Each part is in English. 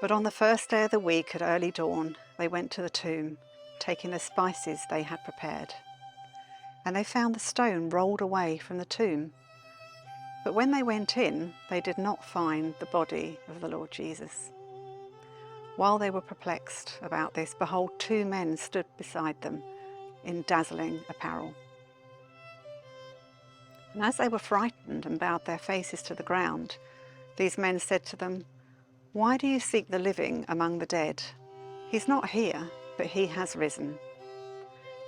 But on the first day of the week at early dawn, they went to the tomb, taking the spices they had prepared. And they found the stone rolled away from the tomb. But when they went in, they did not find the body of the Lord Jesus. While they were perplexed about this, behold, two men stood beside them in dazzling apparel. And as they were frightened and bowed their faces to the ground, these men said to them, "Why do you seek the living among the dead? He's not here, but he has risen.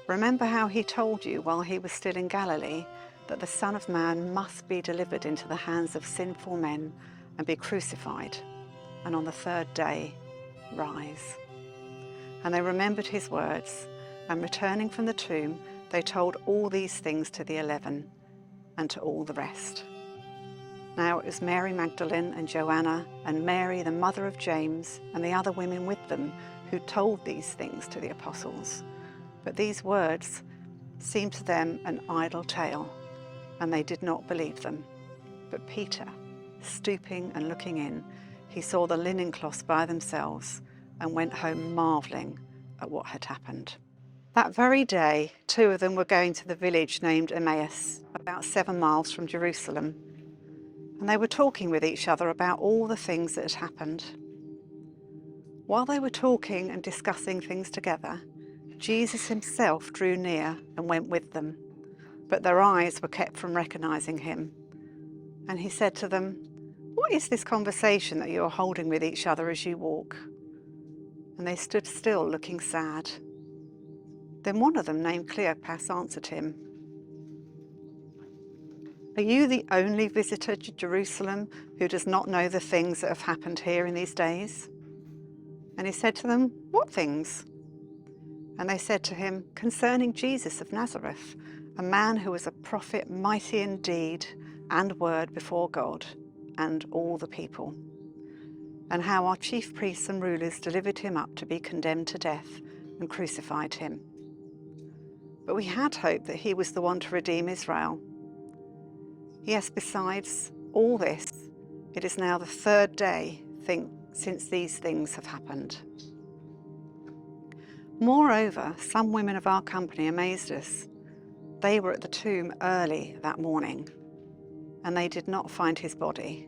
Remember how he told you while he was still in Galilee that the Son of Man must be delivered into the hands of sinful men and be crucified, and on the third day rise." And they remembered his words, and returning from the tomb, they told all these things to the 11 and to all the rest. Now it was Mary Magdalene and Joanna and Mary, the mother of James, and the other women with them who told these things to the apostles. But these words seemed to them an idle tale, and they did not believe them. But Peter, stooping and looking in, he saw the linen cloths by themselves and went home marvelling at what had happened. That very day, two of them were going to the village named Emmaus, about 7 miles from Jerusalem, and they were talking with each other about all the things that had happened. While they were talking and discussing things together, Jesus himself drew near and went with them, but their eyes were kept from recognizing him. And he said to them, "What is this conversation that you are holding with each other as you walk?" And they stood still, looking sad. Then one of them, named Cleopas, answered him, "Are you the only visitor to Jerusalem who does not know the things that have happened here in these days?" And he said to them, "What things?" And they said to him, "Concerning Jesus of Nazareth, a man who was a prophet, mighty in deed and word before God and all the people, and how our chief priests and rulers delivered him up to be condemned to death and crucified him. But we had hoped that he was the one to redeem Israel. Yes, besides all this, it is now the third day since these things have happened." Moreover, some women of our company amazed us. They were at the tomb early that morning, and they did not find his body.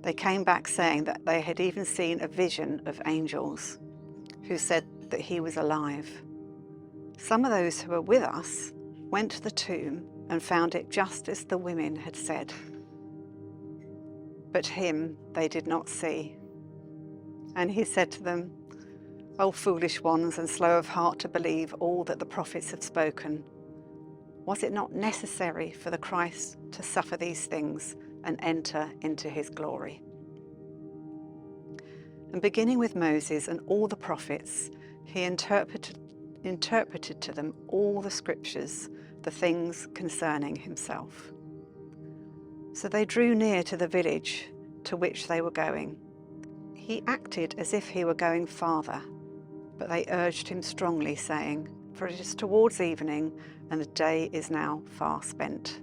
They came back saying that they had even seen a vision of angels who said that he was alive. Some of those who were with us went to the tomb and found it just as the women had said, but him they did not see. And he said to them, "O foolish ones and slow of heart to believe all that the prophets have spoken. Was it not necessary for the Christ to suffer these things and enter into his glory?" And beginning with Moses and all the prophets, he interpreted to them all the scriptures, the things concerning himself. So they drew near to the village to which they were going. He acted as if he were going farther, but they urged him strongly, saying, "For it is towards evening, and the day is now far spent."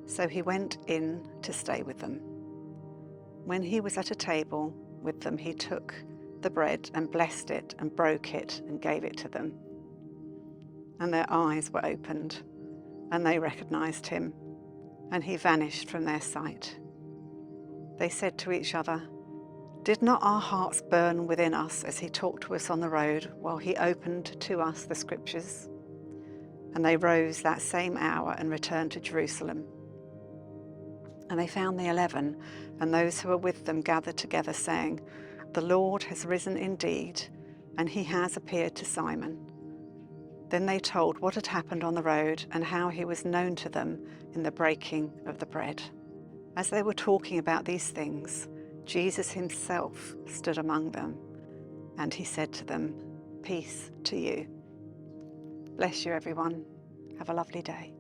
So he went in to stay with them. When he was at a table with them, he took the bread and blessed it and broke it and gave it to them. And their eyes were opened, and they recognized him, and he vanished from their sight. They said to each other, "Did not our hearts burn within us as he talked to us on the road while he opened to us the scriptures?" And they rose that same hour and returned to Jerusalem. And they found the 11 and those who were with them gathered together, saying, "The Lord has risen indeed, and he has appeared to Simon." Then they told what had happened on the road and how he was known to them in the breaking of the bread. As they were talking about these things, Jesus himself stood among them, and he said to them, "Peace to you." Bless you, everyone. Have a lovely day.